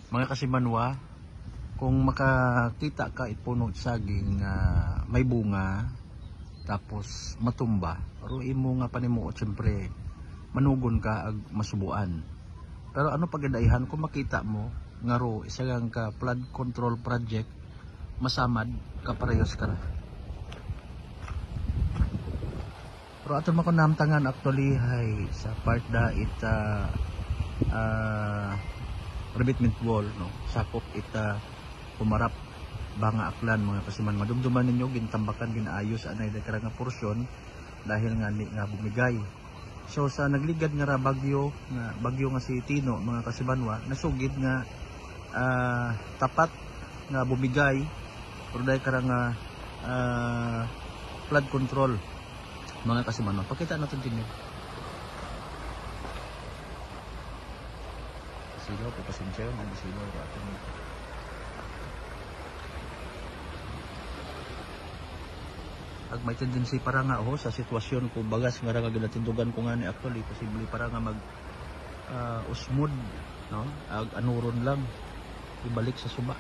Mga kasimanwa, kung makakita ka puno saging may bunga tapos matumba, ruin mo nga panimuot, siyempre manugon ka ag masubuan. Pero ano pagandaihan kung makita mo nga ro isa ka flood control project, masamad kaparehos ka na. Pero ato makunamtangan actually hay sa part da ita revetment wall, no, sakop ita pumarap banga aklan mga kasiman. Madumduman ninyo gintambakan ginaayos anay da karang porsyon dahil nga ni nga bumigay. So sa nagligad nga ra bagyo nga si Tino mga kasimanwa, nasugid nga tapat nga bumigay pero dahil karang flood control mga kasimanwa. Pakita natin tinyo. Sigaw po pasensya ng sigaw ko atin. Ag may tendency para nga sa sitwasyon ko bagas nga nga ginatindugan ko nga ni actually posible para nga mag usmod, no, ag anuron lang ibalik sa suba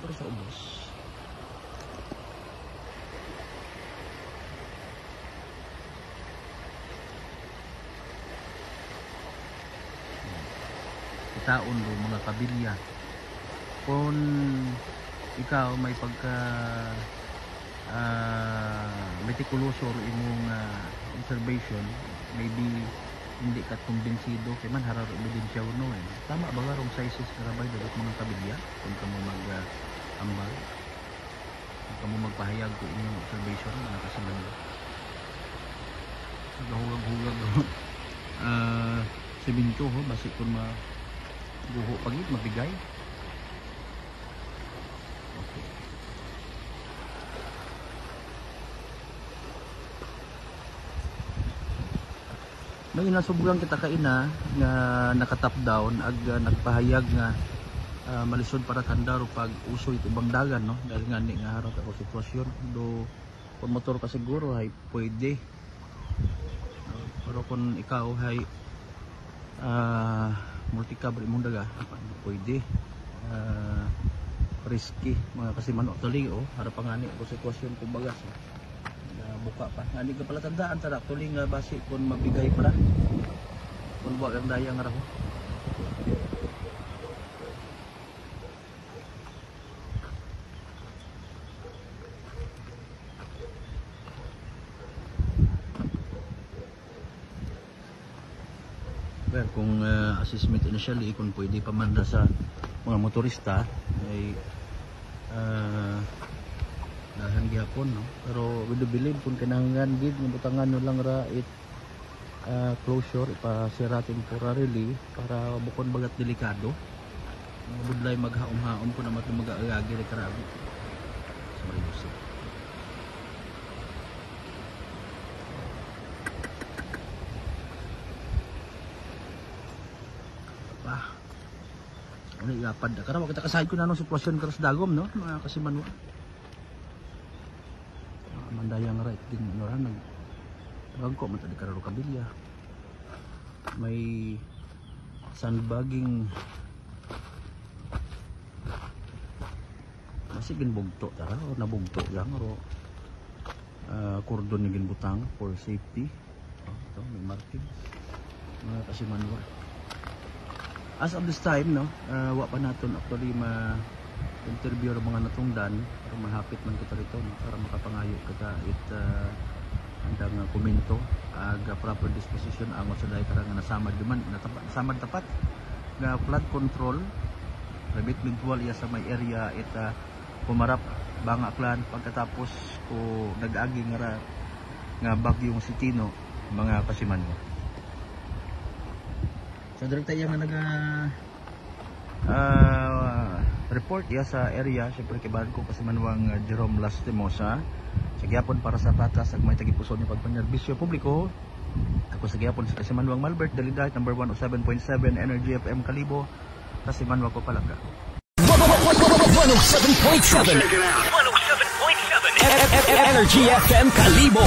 pero sa ubos. Taon do mga kabilya, kung ikaw may pagka meticuloso imong observation, maybe hindi ka kumbinsido kay man harar ebidensya no tama ba garong sizes karabay dapat mga kabilya kung kamo mag ambal, kung kamo magpahayag ko inyong observation mga kasimanwa. Gahugag simento basi kun buho pagit mabigay. Okay. May inasubugan kita kaina nga nakatap down ag nagpahayag nga malisod para kandaro pag usoy ubang dagan, no, dahil nga ni nga harap ako sitwasyon do kung motor ka siguro ay pwede, pero kung ikaw ay multi-cover imong daga pwede risky mga kasimanwa actually harap pa nga ni ako sitwasyon kung bagas buka pa nga ni ka pala tandaan tara actually nga basi kung mabigay pa kung wag ang daya nga raho. Well, kung assessment initially kung pwede pa man sa mga motorista ay dahan gihapon, no, pero we do believe kung kinahanglan gid nga butangan no lang ra it closure ipasira temporarily para bukod bagat delikado budlay maghaom-haom ko na mag-aagi ra karabi. Sorry Jose. Ano yapad karena kita kasahid ko na nung sitwasyon karas dagom, no, mga kasimanwa. Mandayang right din no ran nagko man tadi kararo kabilya. May sandbagging masih ginbugto tara o nabugto lang ro cordon ni ginbutang for safety. Ito may marking mga kasimanwa. As of this time, no, wa pa naton actually ma-interview ang mga natungdan para mahapit man kita rito, no, para makapangayo kita andang komento ag proper disposition angot sa dahi karang nasamad duman nasamad tapat nga flood control revetment wall iya sa may area ita pumarap banga aklan pagkatapos ko nag-agi nga bagyong si Tino mga kasimanwa. So direkta yung report ya sa area, syempre kibahan ko kasi manuang Jerome Lastimosa sa gyapon para sa patas ag may tagipuson yung pagpanyerbisyo publiko. Ako sa gyapon sa Kasimanwang Malbert Daliday number 107.7 Energy FM Kalibo, Kasimanwa ko Palangga. 107.7 Energy FM Kalibo.